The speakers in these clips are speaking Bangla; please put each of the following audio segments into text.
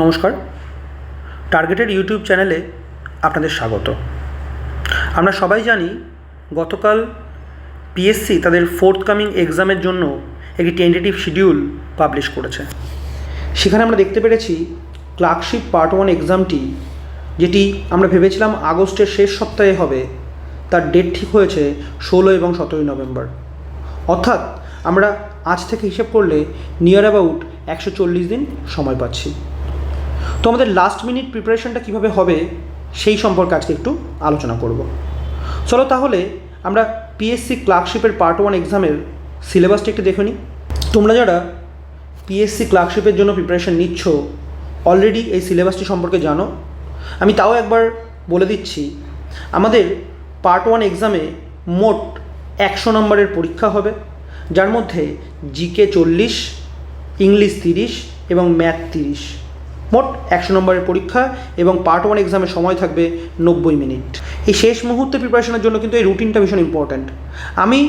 নমস্কার, টার্গেটেড ইউটিউব চ্যানেলে আপনাদের স্বাগত। আমরা সবাই জানি গতকাল পিএসসি তাদের ফোর্থকামিং এক্সামের জন্য একটি টেন্টেটিভ শিডিউল পাবলিশ করেছে। সেখানে আমরা দেখতে পেরেছি ক্লার্কশিপ পার্ট 1 এক্সামটি, যেটি আমরা ভেবেছিলাম আগস্টের শেষ সপ্তাহে হবে, তার ডেট ঠিক হয়েছে 16 এবং 17 নভেম্বর। অর্থাৎ আমরা আজ থেকে হিসেব করলে নিয়ার অ্যাবাউট 140 দিন সময় পাচ্ছি। তো আমাদের লাস্ট মিনিট প্রিপারেশনটা কীভাবে হবে সেই সম্পর্কে আজকে একটু আলোচনা করব। চলো তাহলে আমরা পিএসসি ক্লার্কশিপের পার্ট 1 এক্সামের সিলেবাসটা একটু দেখে নিই। তোমরা যারা পিএসসি ক্লার্কশিপের জন্য প্রিপারেশন নিচ্ছ অলরেডি এই সিলেবাসটি সম্পর্কে জানো। আমি তাও একবার বলে দিচ্ছি, আমাদের পার্ট 1 এক্সামে মোট 100 নম্বরের পরীক্ষা হবে, যার মধ্যে জিকে 40, ইংলিশ 30 এবং ম্যাথ 30। মোট 100 নম্বরের পরীক্ষা এবং পার্ট 1 এক্সামের সময় থাকবে 90 মিনিট। এই শেষ মুহূর্তে প্রিপারেশনের জন্য কিন্তু এই রুটিনটা ভীষণ ইম্পর্ট্যান্ট। আমি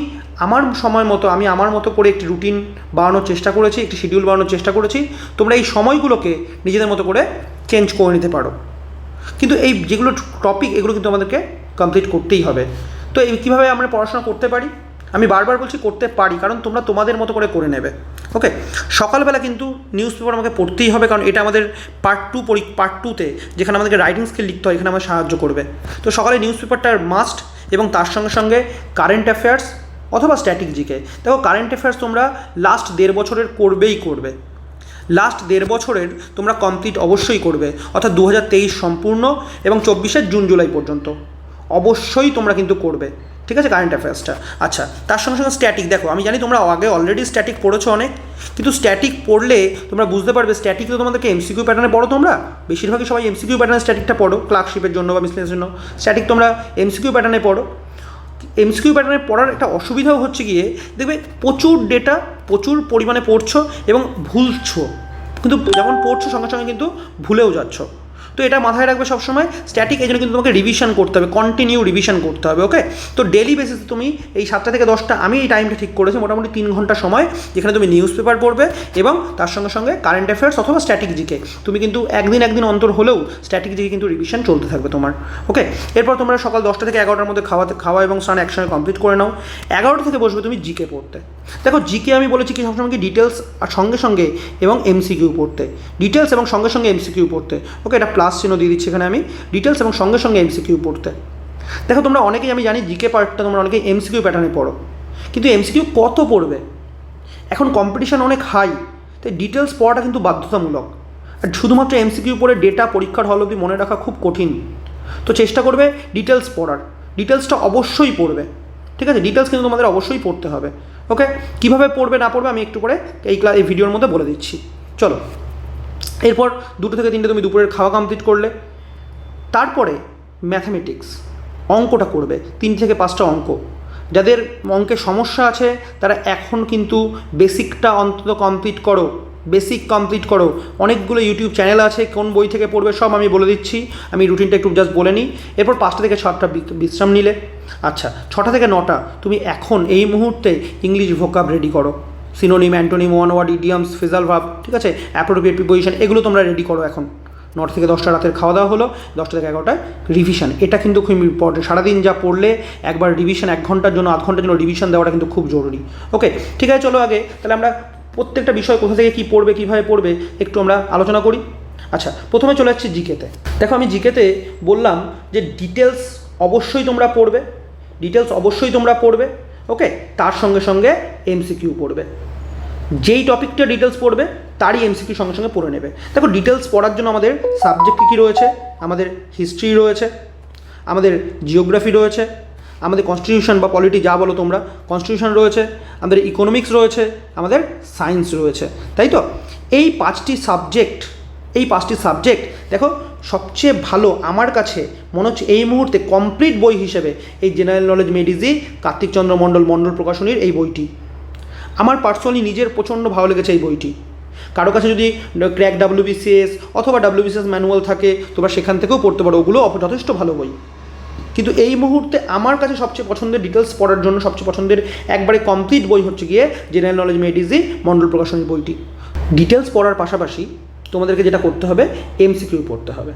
আমার মতো করে একটি রুটিন বানানোর চেষ্টা করেছি, একটি শিডিউল বানানোর চেষ্টা করেছি। তোমরা এই সময়গুলোকে নিজেদের মতো করে চেঞ্জ করে নিতে পারো, কিন্তু এই যেগুলো টপিক এগুলো কিন্তু আমাদেরকে কমপ্লিট করতেই হবে। তো এই কীভাবে আমরা পড়াশোনা করতে পারি, আমি বারবার বলছি করতে পারি, কারণ তোমরা তোমাদের মতো করে নেবে। ওকে, সকালবেলা কিন্তু নিউজ পেপার আমাকে পড়তেই হবে, কারণ এটা আমাদের পার্ট টুতে যেখানে আমাদেরকে রাইটিং স্কিল লিখতে হয় এখানে আমাদের সাহায্য করবে। তো সকালে নিউজ পেপারটার মাস্ট, এবং তার সঙ্গে সঙ্গে কারেন্ট অ্যাফেয়ার্স অথবা স্ট্যাটিক জিকে। দেখো, কারেন্ট অ্যাফেয়ার্স তোমরা লাস্ট 1.5 বছরের করবে। লাস্ট 1.5 বছরের তোমরা কমপ্লিট অবশ্যই করবে, অর্থাৎ 2023 সম্পূর্ণ এবং 24 জুন জুলাই পর্যন্ত অবশ্যই তোমরা কিন্তু করবে। ঠিক আছে, কারেন্ট অ্যাফেয়ার্সটা। আচ্ছা, তার সঙ্গে সঙ্গে স্ট্যাটিক। দেখো, আমি জানি তোমরা আগে অলরেডি স্ট্যাটিক পড়েছো অনেক, কিন্তু স্ট্যাটিক পড়লে তোমরা বুঝতে পারবে স্ট্যাটিক তো তোমাদেরকে এমসিকিউ প্যাটার্নে পড়ো। তোমরা বেশিরভাগই সবাই এমসিকিউ প্যাটার্নে স্ট্যাটিকটা পড়ো, ক্লার্কশিপের জন্য বা মিসলেনিয়াসের জন্য স্ট্যাটিক তোমরা এমসিকিউ প্যাটার্নে পড়ো। এমসিকিউ প্যাটার্নে পড়ার একটা অসুবিধাও হচ্ছে গিয়ে দেখবে প্রচুর ডেটা প্রচুর পরিমাণে পড়ছো এবং ভুলছো, কিন্তু যেমন পড়ছো সঙ্গে সঙ্গে কিন্তু ভুলেও যাচ্ছ। তো এটা মাথায় রাখবে সবসময়। স্ট্যাটিক এই জন্য কিন্তু তোমাকে রিভিশন করতে হবে, কন্টিনিউ রিভিশন করতে হবে। ওকে, তো ডেলি বেসিসে তুমি এই 7টা থেকে 10টা, আমি এই টাইমটা ঠিক করেছি মোটামুটি 3 ঘন্টা সময়, যেখানে তুমি নিউজ পেপার পড়বে এবং তার সঙ্গে সঙ্গে কারেন্ট অ্যাফেয়ার্স অথবা স্ট্যাটিক জিকে। তুমি কিন্তু একদিন অন্তর হলেও স্ট্যাটিক জিকে কিন্তু রিভিশন চলতে থাকবে তোমার। ওকে, এরপর তোমরা সকাল 10টা থেকে 11টার মধ্যে খাওয়া এবং স্নান একসঙ্গে কমপ্লিট করে নাও। 11টা থেকে বসবে তুমি জিকে পড়তে। দেখো, জিকে আমি বলেছি কি সবসময় কি ডিটেলস আর সঙ্গে সঙ্গে এবং এমসিকিউ পড়তে, ডিটেলস এবং সঙ্গে সঙ্গে এমসিকিউ পড়তে। ওকে, এটা প্লাস চিহ্ন দিয়ে দিচ্ছি এখানে আমি, ডিটেলস এবং সঙ্গে সঙ্গে এমসিকিউ পড়তে। দেখো, তোমরা অনেকেই, আমি জানি জিকে পার্টটা তোমরা অনেকেই এমসিকিউ প্যাটার্নে পড়ো, কিন্তু এমসিকিউ কত পড়বে? এখন কম্পিটিশান অনেক হাই, তাই ডিটেলস পড়াটা কিন্তু বাধ্যতামূলক। আর শুধুমাত্র এমসিকিউ পড়ে ডেটা পরীক্ষার হল অবধি মনে রাখা খুব কঠিন। তো চেষ্টা করবে ডিটেলস পড়ার, ডিটেলসটা অবশ্যই পড়বে। ঠিক আছে, ডিটেলস কিন্তু তোমাদের অবশ্যই পড়তে হবে। ওকে, কীভাবে পড়বে না পড়বে আমি একটু করে এই ভিডিওর মধ্যে বলে দিচ্ছি। চলো, এরপর 2টো থেকে 3টে তুমি দুপুরের খাওয়া কমপ্লিট করলে, তারপরে ম্যাথামেটিক্স অঙ্কটা করবে। 3 থেকে 5টা অঙ্ক। যাদের অঙ্কের সমস্যা আছে তারা এখন কিন্তু বেসিকটা অন্তত কমপ্লিট করো, বেসিক কমপ্লিট করো। অনেকগুলো ইউটিউব চ্যানেল আছে, কোন বই থেকে পড়বে সব আমি বলে দিচ্ছি। আমি রুটিনটা একটু জাস্ট বলে নিই। এরপর 5টা থেকে 6টা বিশ্রাম নিলে। আচ্ছা, 6টা থেকে 9টা তুমি এখন এই মুহূর্তে ইংলিশ ভোকাব রেডি করো, synonym, antonym, one word, idioms, phrasal verb, ঠিক আছে, অ্যাপ্রোপ্রিয়েট প্রিপোজিশন, এগুলো তোমরা রেডি করো এখন। 9টা থেকে 10টা রাতের খাওয়া দাওয়া হলো, 10টা থেকে 11টায় রিভিশন। এটা কিন্তু খুব ইম্পর্টেন্ট। সারাদিন যা পড়লে একবার রিভিশন, 1 ঘন্টার জন্য 0.5 ঘন্টার জন্য রিভিশন দেওয়াটা কিন্তু খুব জরুরি। ওকে, ঠিক আছে, চলো আগে তাহলে আমরা প্রত্যেকটা বিষয় কোথা থেকে কী পড়বে, কীভাবে পড়বে একটু আমরা আলোচনা করি। আচ্ছা, প্রথমে চলে যাচ্ছি জিকেতে। দেখো, আমি জিকেতে বললাম যে ডিটেলস অবশ্যই তোমরা পড়বে, ডিটেলস অবশ্যই তোমরা পড়বে। ওকে, তার সঙ্গে সঙ্গে এমসিকিউ পড়বে। যেই টপিকটা ডিটেলস পড়বে তারই এমসিকিউ সঙ্গে সঙ্গে পড়ে নেবে। দেখো, ডিটেলস পড়ার জন্য আমাদের সাবজেক্ট কী রয়েছে, আমাদের হিস্ট্রি রয়েছে, আমাদের জিওগ্রাফি রয়েছে, আমাদের কনস্টিটিউশন বা পলিটি যা বলো তোমরা, কনস্টিটিউশন রয়েছে, আমাদের ইকোনমিক্স রয়েছে, আমাদের সায়েন্স রয়েছে, তাই তো? এই 5টি সাবজেক্ট দেখো, সবচেয়ে ভালো আমার কাছে মনে হচ্ছে এই মুহূর্তে কমপ্লিট বই হিসেবে এই জেনারেল নলেজ মেডিজি কার্তিকচন্দ্র মণ্ডল প্রকাশনীর এই বইটি আমার পার্সোনালি নিজের প্রচণ্ড ভালো লেগেছে। এই বইটি কারো কাছে যদি ক্র্যাক WBCS অথবা WBCS ম্যানুয়াল থাকে তোমরা সেখান থেকেও পড়তে পারো, ওগুলো যথেষ্ট ভালো বই। কিন্তু এই মুহূর্তে আমার কাছে সবচেয়ে পছন্দের ডিটেলস পড়ার জন্য সবচেয়ে পছন্দের একবারে কমপ্লিট বই হচ্ছে গিয়ে জেনারেল নলেজ মেডিজি মণ্ডল প্রকাশনীর বইটি। ডিটেলস পড়ার পাশাপাশি তোমাদেরকে যেটা করতে হবে এমসিকিউ পড়তে হবে।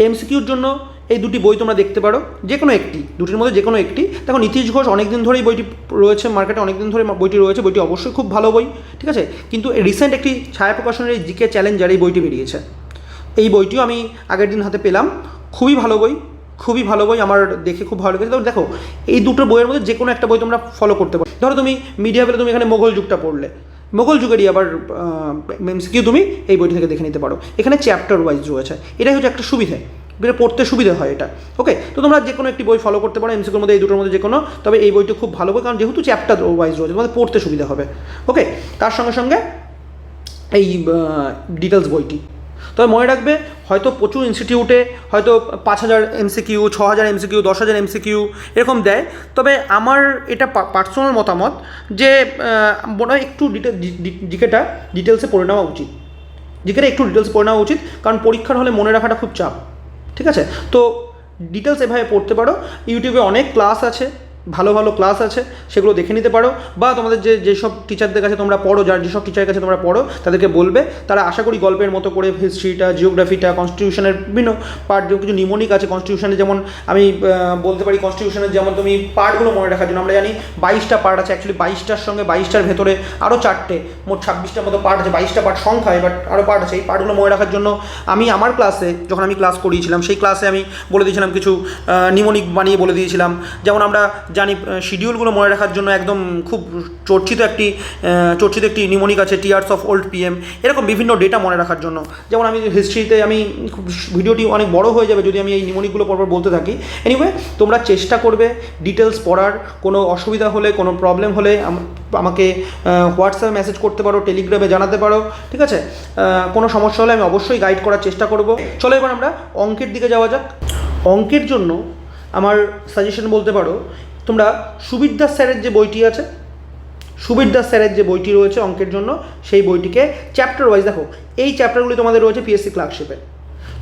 এমসিকিউর জন্য এই দুটি বই তোমরা দেখতে পারো, যে কোনো একটি, দুটির মধ্যে যে কোনো একটি। দেখো নীতিশ ঘোষ অনেক দিন ধরেই বইটি রয়েছে মার্কেটে, অনেক দিন ধরে বইটি রয়েছে, বইটি অবশ্যই খুব ভালো বই, ঠিক আছে। কিন্তু রিসেন্ট একটি ছায়া প্রকাশনের এই জিকে চ্যালেঞ্জার এই বইটি বেরিয়েছে, এই বইটিও আমি আগের দিন হাতে পেলাম, খুবই ভালো বই, খুবই ভালো বই, আমার দেখে খুব ভালো লেগেছে। তো দেখো এই দুটো বইয়ের মধ্যে যে কোনো একটা বই তোমরা ফলো করতে পারো। ধরো তুমি মিডিয়া পেলে তুমি এখানে মোগল যুগটা পড়লে, মোগল যুগেরই আবার এমসিকিউ তুমি এই বইটি থেকে দেখে নিতে পারো, এখানে চ্যাপ্টার ওয়াইজ রয়েছে, এটাই হচ্ছে একটা সুবিধা, পড়তে সুবিধা হয় এটা। ওকে, তো তোমরা যে কোনো একটি বই ফলো করতে পারো এমসিকিউর মধ্যে, এই দুটোর মধ্যে যে কোনো, তবে এই বইটি খুব ভালো বই, কারণ যেহেতু চ্যাপ্টার ওয়াইজ রয়েছে তোমাদের পড়তে সুবিধা হবে। ওকে, তার সঙ্গে সঙ্গে এই ডিটেলস বইটি, তবে মনে রাখবে হয়তো প্রচুর ইনস্টিটিউটে হয়তো 5000 এমসিকিউ, 6000 এমসিকিউ, 10,000 এমসিকিউ এরকম দেয়, তবে আমার এটা পার্সোনাল মতামত যে মনে হয় একটু জিকেটা ডিটেলসে পড়ে নেওয়া উচিত, জিকেটা একটু ডিটেলস পড়ে নেওয়া উচিত, কারণ পরীক্ষার হলে মনে রাখাটা খুব চাপ, ঠিক আছে। তো ডিটেলস এভাবে পড়তে পারো, ইউটিউবে অনেক ক্লাস আছে, ভালো ভালো ক্লাস আছে, সেগুলো দেখে নিতে পারো, বা তোমাদের যেসব টিচারদের কাছে তোমরা পড়ো, যেসব টিচারের কাছে তোমরা পড়ো তাদেরকে বলবে, তারা আশা করি গল্পের মতো করে হিস্ট্রিটা, জিওগ্রাফিটা, কনস্টিটিউশনের বিভিন্ন পার্ট, কিছু নিমোনিক আছে কনস্টিটিউশনে, যেমন আমি বলতে পারি কনস্টিটিউশনের যেমন তুমি পার্টগুলো মনে রাখার জন্য আমরা জানি 22টা পার্ট আছে, অ্যাকচুয়ালি 22টার সঙ্গে 22টার ভেতরে আরও 4টে, মোট 26টার মতো পার্ট আছে, 22টা পার্ট সংখ্যায়, বাট আরও পার্ট আছে। এই পার্টগুলো মনে রাখার জন্য আমি আমার ক্লাসে, যখন আমি ক্লাস করিয়েছিলাম সেই ক্লাসে আমি বলে দিয়েছিলাম কিছু নিমোনিক বানিয়ে বলে দিয়েছিলাম, যেমন আমরা জানি শিডিউলগুলো মনে রাখার জন্য একদম খুব চর্চিত একটি নিমোনিক আছে, টিয়ার্স অফ ওল্ড পিএম, এরকম বিভিন্ন ডেটা মনে রাখার জন্য। যেমন আমি হিস্ট্রিতে আমি খুব, ভিডিওটি অনেক বড় হয়ে যাবে যদি আমি এই নিমোনিকগুলো পরপর বলতে থাকি। এনিওয়ে, তোমরা চেষ্টা করবে ডিটেলস পড়ার, কোনো অসুবিধা হলে, কোনো প্রবলেম হলে আমাকে হোয়াটসঅ্যাপে মেসেজ করতে পারো, টেলিগ্রামে জানাতে পারো, ঠিক আছে। কোনো সমস্যা হলে আমি অবশ্যই গাইড করার চেষ্টা করব। চলো এবার আমরা অঙ্কের দিকে যাওয়া যাক। অঙ্কের জন্য আমার সাজেশন বলতে পারো, তোমরা সুবীর দাস স্যারের যে বইটি আছে, সুবীর দাস স্যারের যে বইটি রয়েছে অঙ্কের জন্য, সেই বইটিকে চ্যাপ্টার ওয়াইজ, দেখো এই চ্যাপ্টারগুলি তোমাদের রয়েছে পিএসসি ক্লার্কশিপে,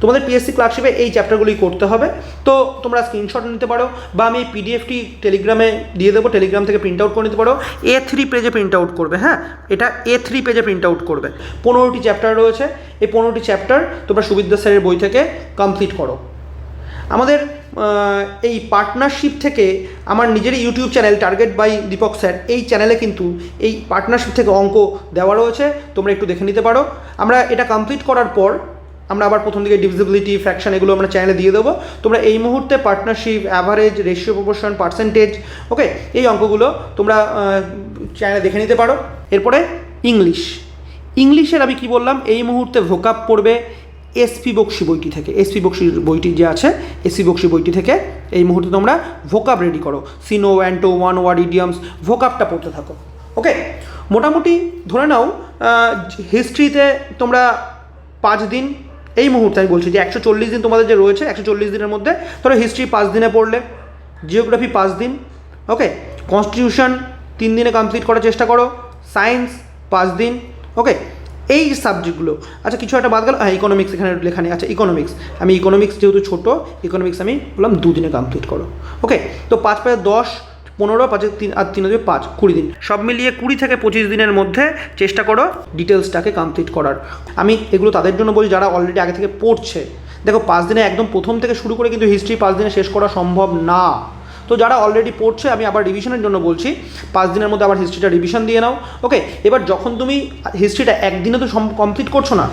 তোমাদের পিএসসি ক্লার্কশিপে এই চ্যাপ্টারগুলি করতে হবে। তো তোমরা স্ক্রিনশট নিতে পারো, বা আমি এই পিডিএফটি টেলিগ্রামে দিয়ে দেবো, টেলিগ্রাম থেকে প্রিন্ট আউট করে নিতে পারো। A3 পেজে প্রিন্ট আউট করবে, হ্যাঁ এটা A3 পেজে প্রিন্ট আউট করবে। 15টি চ্যাপ্টার রয়েছে, এই 15টি চ্যাপ্টার তোমরা সুবীর দাস স্যারের বই থেকে কমপ্লিট করো। আমাদের এই পার্টনারশিপ থেকে আমার নিজেরই YouTube channel target by Deepak sir, এই চ্যানেলে কিন্তু এই পার্টনারশিপ থেকে অঙ্ক দেওয়া রয়েছে, তোমরা একটু দেখে নিতে পারো। আমরা এটা কমপ্লিট করার পর আমরা আবার প্রথম দিকে ডিভিজিবিলিটি, ফ্র্যাকশন এগুলো আমরা চ্যানেলে দিয়ে দেবো। তোমরা এই মুহূর্তে partnership, average, ratio, proportion, percentage, okay, এই অঙ্কগুলো তোমরা চ্যানেলে দেখে নিতে পারো। এরপরে ইংলিশের আমি কি বললাম, এই মুহূর্তে ভোকাব পড়বে এসপি বক্সি বইটি থেকে, এসপি বক্সির বইটি যে আছে, এসপি বক্সি বইটি থেকে এই মুহূর্তে তোমরা ভোকাব রেডি করো, সিনো, অ্যান্টো, ওয়ান ওয়ার্ড ইডিয়ামস, ভোকাবটা পড়তে থাকো। ওকে, মোটামুটি ধরে নাও হিস্ট্রিতে তোমরা 5 দিন, এই মুহূর্তে আমি বলছি যে 140 দিন তোমাদের যে রয়েছে, 140 দিনের মধ্যে ধরো হিস্ট্রি 5 দিনে পড়লে, জিওগ্রাফি 5 দিন, ওকে, কনস্টিটিউশন 3 দিনে কমপ্লিট করার চেষ্টা করো, সায়েন্স 5 দিন, ওকে, এই সাবজেক্টগুলো। আচ্ছা কিছু একটা বাদ গেল, হ্যাঁ ইকোনমিক্স এখানে লেখা নেই, আচ্ছা ইকোনমিক্স, আমি ইকোনমিক্স যেহেতু ছোটো, ইকোনমিক্স আমি বললাম 2 দিনে কমপ্লিট করো। ওকে, তো 5 × 10 15, 5 × 3 = 5, 20 দিন, সব মিলিয়ে 20 থেকে 25 দিনের মধ্যে চেষ্টা করো ডিটেলসটাকে কমপ্লিট করার। আমি এগুলো তাদের জন্য বলি যারা অলরেডি আগে থেকে পড়ছে। দেখো 5 দিনে একদম প্রথম থেকে শুরু করে কিন্তু হিস্ট্রি 5 দিনে শেষ করা সম্ভব না। তো যারা অলরেডি পড়ছে, আমি আবার রিভিশনের জন্য বলছি, 5 দিনের মধ্যে আবার হিস্ট্রিটা রিভিশন দিয়ে নাও। ওকে, এবার যখন তুমি হিস্ট্রিটা একদিনে তো কমপ্লিট করছো না,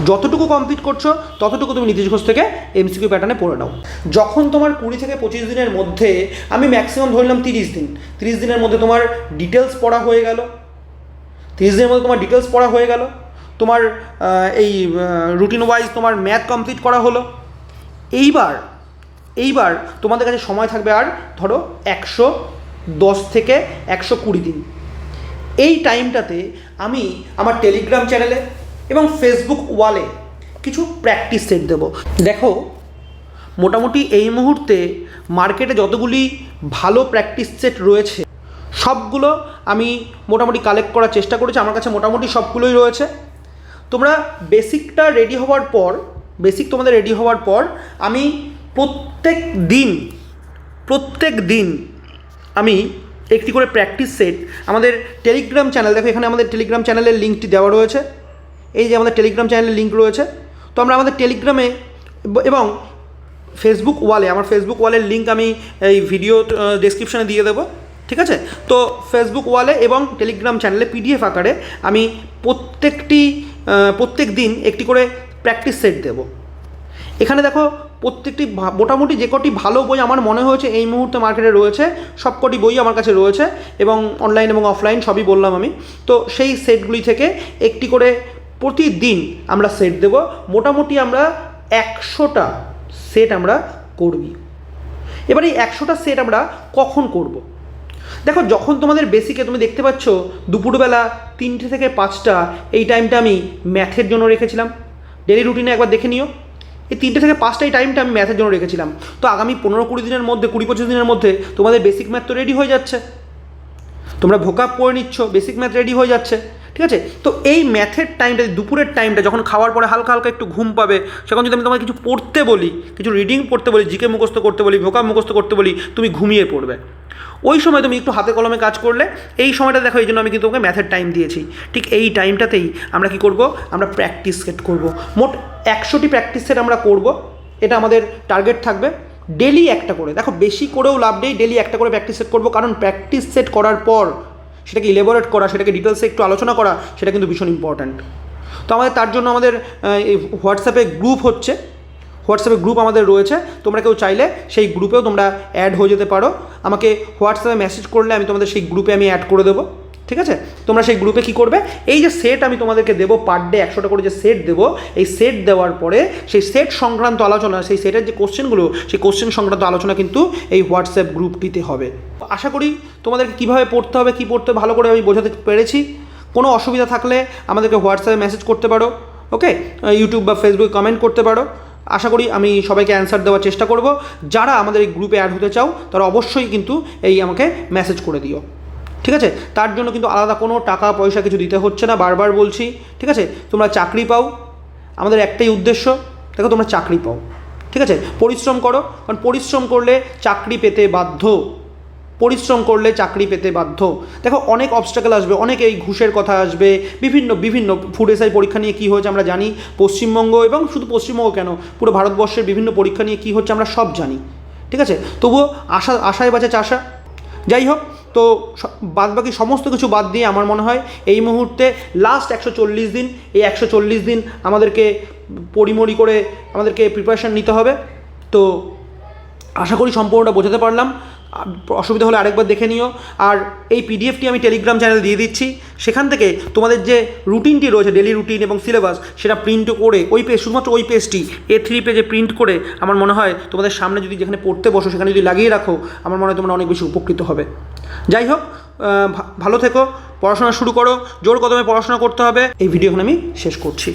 যতটুকু কমপ্লিট করছো ততটুকু তুমি নীতিশ ঘোষ থেকে এমসিকিউ প্যাটার্নে পড়ে নাও। যখন তোমার 20 থেকে 25 দিনের মধ্যে, আমি ম্যাক্সিমাম ধরলাম 30 দিন, 30 দিনের মধ্যে তোমার ডিটেলস পড়া হয়ে গেল, 30 দিনের মধ্যে তোমার ডিটেলস পড়া হয়ে গেল, তোমার এই রুটিন ওয়াইজ তোমার ম্যাথ কমপ্লিট করা হলো। এইবার তোমাদের কাছে সময় থাকবে আর ধরো 110 থেকে 120 দিন। এই টাইমটাতে আমি আমার টেলিগ্রাম চ্যানেলে এবং ফেসবুক ওয়ালে কিছু প্র্যাকটিস সেট দেবো। দেখো মোটামুটি এই মুহূর্তে মার্কেটে যতগুলি ভালো প্র্যাকটিস সেট রয়েছে সবগুলো আমি মোটামুটি কালেক্ট করার চেষ্টা করেছি, আমার কাছে মোটামুটি সবগুলোই রয়েছে। তোমরা বেসিকটা রেডি হওয়ার পর, তোমাদের রেডি হওয়ার পর আমি প্রত্যেক দিন আমি একটি করে প্র্যাকটিস সেট আমাদের টেলিগ্রাম চ্যানেল, দেখো এখানে আমাদের টেলিগ্রাম চ্যানেলের লিঙ্কটি দেওয়া রয়েছে, এই যে আমাদের টেলিগ্রাম চ্যানেলের লিঙ্ক রয়েছে। তো আমরা আমাদের টেলিগ্রামে এবং ফেসবুক ওয়ালে, আমার ফেসবুক ওয়ালের লিঙ্ক আমি এই ভিডিও ডেসক্রিপশানে দিয়ে দেবো, ঠিক আছে? তো ফেসবুক ওয়ালে এবং টেলিগ্রাম চ্যানেলে পিডিএফ আকারে আমি প্রত্যেক দিন একটি করে প্র্যাকটিস সেট দেব। এখানে দেখো প্রত্যেকটি মোটামুটি যে কটি ভালো বই আমার মনে হয়েছে এই মুহূর্তে মার্কেটে রয়েছে, সব কটি বই আমার কাছে রয়েছে এবং অনলাইন এবং অফলাইন সবই বললাম আমি। তো সেই সেটগুলি থেকে একটি করে প্রতিদিন আমরা সেট দেব। মোটামুটি আমরা 100টা সেট আমরা করবি। এবার এই 100টা সেট আমরা কখন করব? দেখো, যখন তোমাদের বেসিকে তুমি দেখতে পাচ্ছ দুপুরবেলা 3টে থেকে 5টা, এই টাইমটা আমি ম্যাথের জন্য রেখেছিলাম। ডেলি রুটিনে একবার দেখে নিও, এই 3টে থেকে 5টা এই টাইমটা আমি ম্যাথের জন্য রেখেছিলাম। তো আগামী 15-20 দিনের মধ্যে, 20-25 দিনের মধ্যে তোমাদের বেসিক ম্যাথ তো রেডি হয়ে যাচ্ছে, তোমরা ভোকাব পড়ে নিচ্ছ, বেসিক ম্যাথ রেডি হয়ে যাচ্ছে, ঠিক আছে? তো এই ম্যাথের টাইমটা, দুপুরের টাইমটা, যখন খাওয়ার পরে হালকা হালকা একটু ঘুম পাবে, সেখন যদি আমি তোমাকে কিছু পড়তে বলি, কিছু রিডিং পড়তে বলি, জিকে মুখস্থ করতে বলি, ভোকাব মুখস্থ করতে বলি, তুমি ঘুমিয়ে পড়বে। ওই সময় তুমি একটু হাতে কলমে কাজ করলে, এই সময়টা দেখো, এই জন্য আমি কিন্তু তোমাকে ম্যাথের টাইম দিয়েছি। ঠিক এই টাইমটাতেই আমরা কি করব? আমরা প্র্যাকটিস সেট করব। মোট 100টি প্র্যাকটিস সেট আমরা করব, এটা আমাদের টার্গেট থাকবে। ডেলি একটা করে, দেখো বেশি করেও লাভ নেই, ডেলি একটা করে প্র্যাকটিস সেট করব। কারণ প্র্যাকটিস সেট করার পর সেটাকে ইলেবোরেট করা, সেটাকে ডিটেলসে একটু আলোচনা করা, সেটা কিন্তু ভীষণ ইম্পর্ট্যান্ট। তো আমাদের তার জন্য আমাদের এই হোয়াটসঅ্যাপে গ্রুপ আমাদের রয়েছে। তোমরা কেউ চাইলে সেই গ্রুপেও তোমরা অ্যাড হয়ে যেতে পারো। আমাকে হোয়াটসঅ্যাপে মেসেজ করলে আমি তোমাদের সেই গ্রুপে আমি অ্যাড করে দেবো, ঠিক আছে? তোমরা সেই গ্রুপে কী করবে, এই যে সেট আমি তোমাদেরকে দেবো পার ডে 100টা করে যে সেট দেবো, এই সেট দেওয়ার পরে সেই সেট সংক্রান্ত আলোচনা, সেই সেটের যে কোশ্চেনগুলো, সেই কোশ্চেন সংক্রান্ত আলোচনা কিন্তু এই হোয়াটসঅ্যাপ গ্রুপটিতে হবে। আশা করি তোমাদেরকে কীভাবে পড়তে হবে, কী পড়তে ভালো করে আমি বোঝাতে পেরেছি। কোনো অসুবিধা থাকলে আমাদেরকে হোয়াটসঅ্যাপে মেসেজ করতে পারো, ওকে? ইউটিউব বা ফেসবুকে কমেন্ট করতে পারো। আশা করি আমি সবাইকে অ্যান্সার দেওয়ার চেষ্টা করব। যারা আমাদের এই গ্রুপে অ্যাড হতে চাও তারা অবশ্যই কিন্তু এই আমাকে মেসেজ করে দিও, ঠিক আছে? তার জন্য কিন্তু আলাদা কোনো টাকা পয়সা কিছু দিতে হচ্ছে না, বারবার বলছি, ঠিক আছে? তোমরা চাকরি পাও, আমাদের একটাই উদ্দেশ্য, দেখো তোমরা চাকরি পাও, ঠিক আছে? পরিশ্রম করো, কারণ পরিশ্রম করলে চাকরি পেতে বাধ্য, পরিশ্রম করলে চাকরি পেতে বাধ্য। দেখো অনেক অবস্ট্যাকেল আসবে, অনেক এই ঘুষের কথা আসবে, বিভিন্ন ফুড এসআই পরীক্ষা নিয়ে কী হয়েছে আমরা জানি, পশ্চিমবঙ্গ এবং শুধু পশ্চিমবঙ্গ কেন, পুরো ভারতবর্ষের বিভিন্ন পরীক্ষা নিয়ে কী হচ্ছে আমরা সব জানি, ঠিক আছে? তবুও আশায় বাঁচে চাষা। যাই হোক, তো বাদবাকি সমস্ত কিছু বাদ দিয়ে আমার মনে হয় এই মুহূর্তে লাস্ট 140 দিন, এই 140 দিন আমাদেরকে পরিমরি করে আমাদেরকে প্রিপারেশান নিতে হবে। তো আশা করি সম্পূর্ণটা বোঝাতে পারলাম। অসুবিধা হলে আরেকবার দেখে নিও। আর এই পিডিএফটি আমি টেলিগ্রাম চ্যানেল দিয়ে দিচ্ছি, সেখান থেকে তোমাদের যে রুটিনটি রয়েছে, ডেলি রুটিন এবং সিলেবাস, সেটা প্রিন্ট করে ওই পেজ, শুধুমাত্র ওই পেজটি A3 পেজে প্রিন্ট করে আমার মনে হয় তোমাদের সামনে যদি যেখানে পড়তে বসো সেখানে যদি লাগিয়ে রাখো, আমার মনে হয় তোমরা অনেক বেশি উপকৃত হবে। যাই হোক, ভালো থেকো, পড়াশোনা শুরু করো, জোর কদমে পড়াশোনা করতে হবে। এই ভিডিও এখন আমি শেষ করছি।